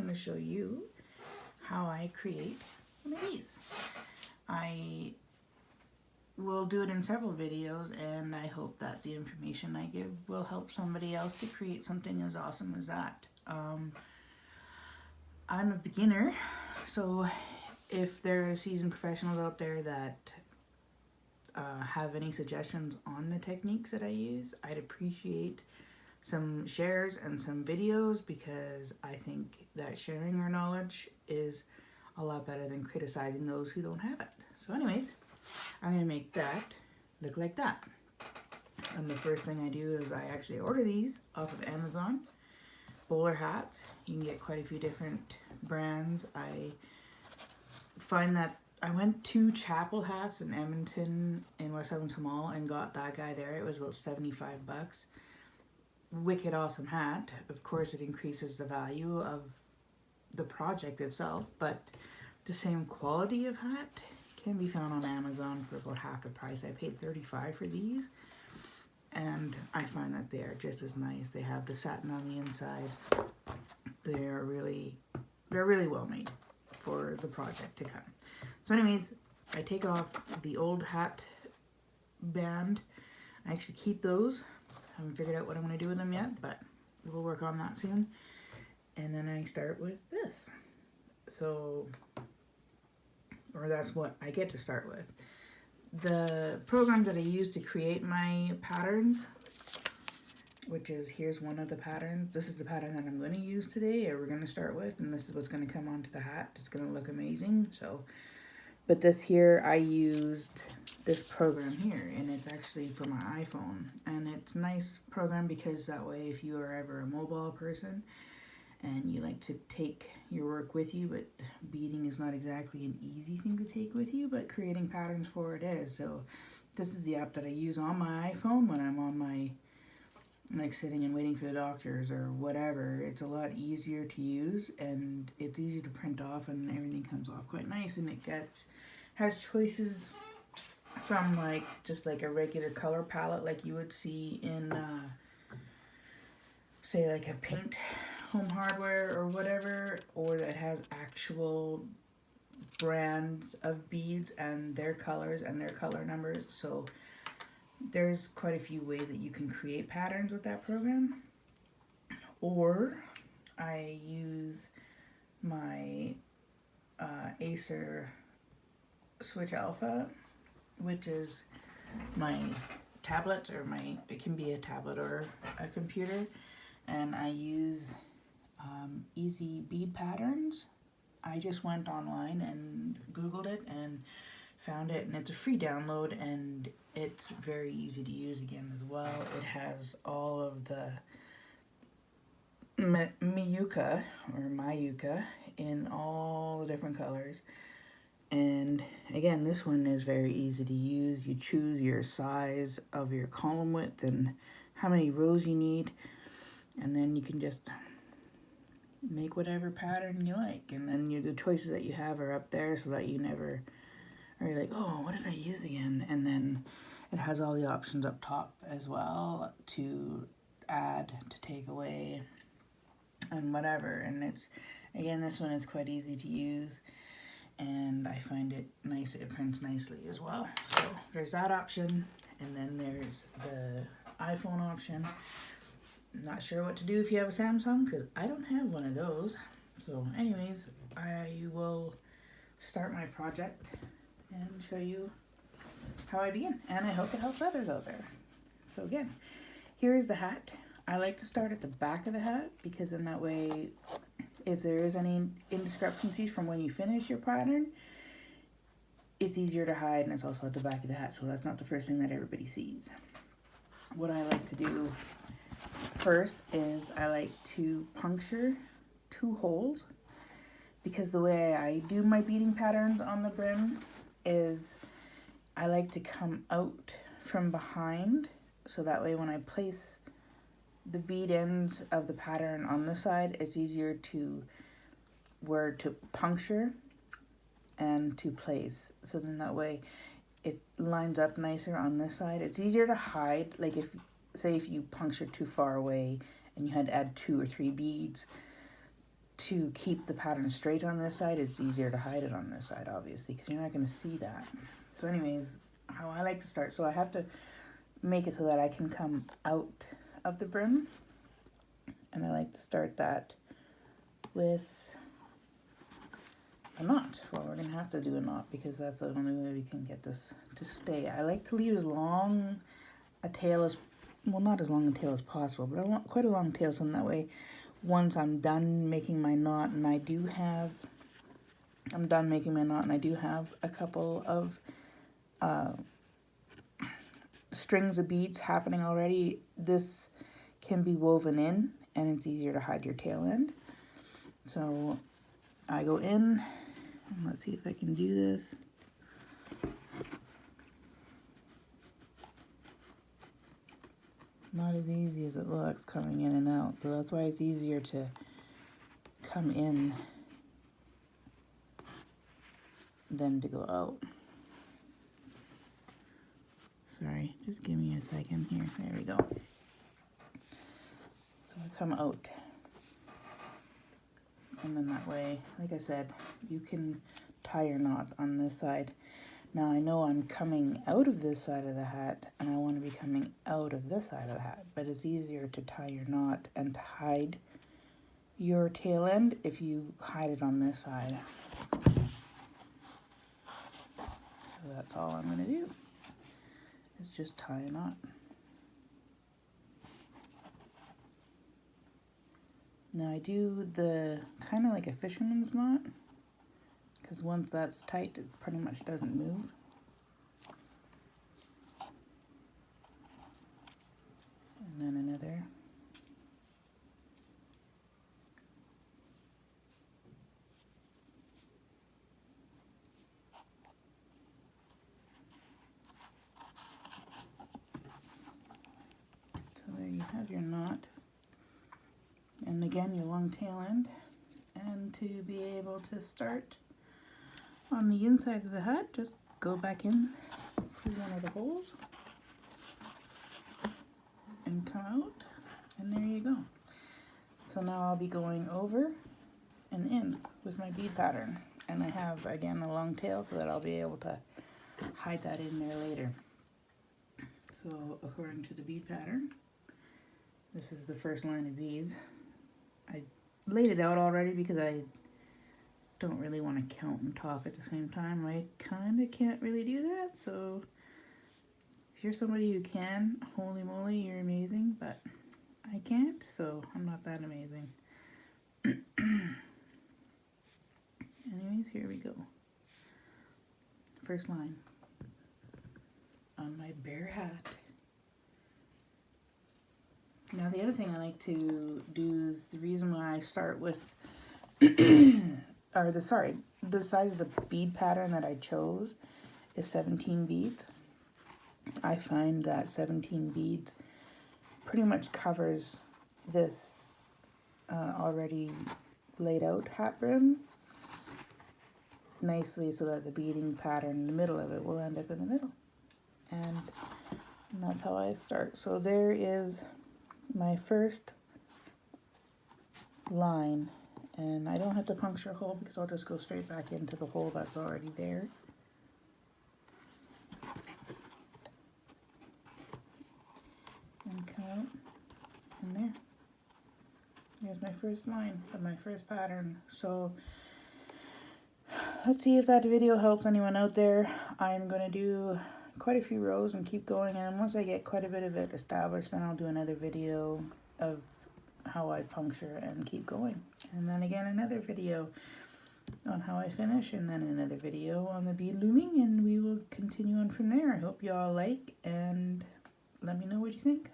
to show you how I create one of these. I will do it in several videos, and I hope that the information I give will help somebody else to create something as awesome as that. I'm a beginner, so if there are seasoned professionals out there that have any suggestions on the techniques that I use, I'd appreciate some shares and some videos, because I think that sharing our knowledge is a lot better than criticizing those who don't have it. So anyways, I'm going to make that look like that. And the first thing I do is I actually order these off of Amazon. Bowler hats. You can get quite a few different brands. I find that I went to Chapel Hats in Edmonton in West Edmonton Mall and got that guy there. It was about 75 bucks. Wicked awesome hat. Of course, it increases the value of the project itself, but the same quality of hat can be found on Amazon for about half the price. I paid $35 for these, and I find that they are just as nice. They have the satin on the inside. They're really well made for the project to come. So anyways, I take off the old hat band. I actually keep those. I haven't figured out what I'm going to do with them yet, but we'll work on that soon. And then I start with this. So, or that's what I get to start with. The program that I use to create my patterns, which is, here's one of the patterns. This is the pattern that I'm going to use today, or we're going to start with, and this is what's going to come onto the hat. It's going to look amazing. So, but this here, I used this program here, and it's actually for my iPhone, and it's a nice program because that way, if you are ever a mobile person and you like to take your work with you, but beading is not exactly an easy thing to take with you, but creating patterns for it is. So this is the app that I use on my iPhone when I'm on my, like, sitting and waiting for the doctors or whatever. It's a lot easier to use, and it's easy to print off, and everything comes off quite nice, and it has choices from like just like a regular color palette like you would see in say like a Paint Home Hardware or whatever, or that has actual brands of beads and their colors and their color numbers. So there's quite a few ways that you can create patterns with that program. Or I use my Acer Switch Alpha, which is my tablet, or it can be a tablet or a computer, and I use Easy Bead Patterns. I just went online and Googled it and found it, and it's a free download, and it's very easy to use again as well. It has all of the Miyuka in all the different colors. And again, this one is very easy to use. You choose your size of your column width and how many rows you need, and then you can just make whatever pattern you like. And then the choices that you have are up there, so that you never are like, oh, what did I use again? And then it has all the options up top as well to add, to take away, and whatever. And it's, again, this one is quite easy to use, and I find it nice. It prints nicely as well. So there's that option, and then there's the iPhone option. I'm not sure what to do if you have a Samsung, because I don't have one of those. So anyways, I will start my project and show you how I begin, and I hope it helps others out there. So again, here's the hat. I like to start at the back of the hat, because in that way, if there is any indiscrepancies from when you finish your pattern, it's easier to hide, and it's also at the back of the hat, so that's not the first thing that everybody sees. What I like to do first is I like to puncture 2 holes, because the way I do my beading patterns on the brim is I like to come out from behind, so that way when I place the bead ends of the pattern on this side, it's easier to where to puncture and to place. So then that way it lines up nicer on this side. It's easier to hide, like if you punctured too far away and you had to add 2 or 3 beads, to keep the pattern straight on this side, it's easier to hide it on this side, obviously, because you're not going to see that. So anyways, how I like to start, so I have to make it so that I can come out of the brim, and I like to start that with a knot. Well, we're going to have to do a knot because that's the only way we can get this to stay. I like to leave as long a tail as, well, not as long a tail as possible, but I want quite a long tail, so in that way, once I'm done making my knot, and I do have a couple of strings of beads happening already, this can be woven in, and it's easier to hide your tail end. So I go in, and let's see if I can do this. Not as easy as it looks coming in and out, so that's why it's easier to come in than to go out. Sorry, just give me a second here. There we go. So I come out, and then that way, like I said, you can tie your knot on this side. Now I know I'm coming out of this side of the hat, and I want to be coming out of this side of the hat, but it's easier to tie your knot and to hide your tail end if you hide it on this side. So that's all I'm going to do, is just tie a knot. Now I do the kind of like a fisherman's knot, because once that's tight, it pretty much doesn't move. And then another. So there you have your knot. And again, your long tail end. And to be able to start on the inside of the hat, just go back in through one of the holes and come out, and there you go. So now I'll be going over and in with my bead pattern, and I have again a long tail so that I'll be able to hide that in there later. So according to the bead pattern, this is the first line of beads. I laid it out already because I don't really want to count and talk at the same time. I kind of can't really do that, so if you're somebody who can, holy moly, you're amazing, but I can't, so I'm not that amazing. Anyways, here we go. First line on my bear hat. Now the other thing I like to do is, the reason why I start with the size of the bead pattern that I chose is 17 beads. I find that 17 beads pretty much covers this already laid out hat brim nicely, so that the beading pattern in the middle of it will end up in the middle. And that's how I start. So there is my first line, and I don't have to puncture a hole because I'll just go straight back into the hole that's already there. And come out, and there. There's my first line of my first pattern. So let's see if that video helps anyone out there. I'm going to do quite a few rows and keep going, and once I get quite a bit of it established, then I'll do another video of how I puncture and keep going, and then again another video on how I finish, and then another video on the bead looming, and we will continue on from there. I hope you all like, and let me know what you think.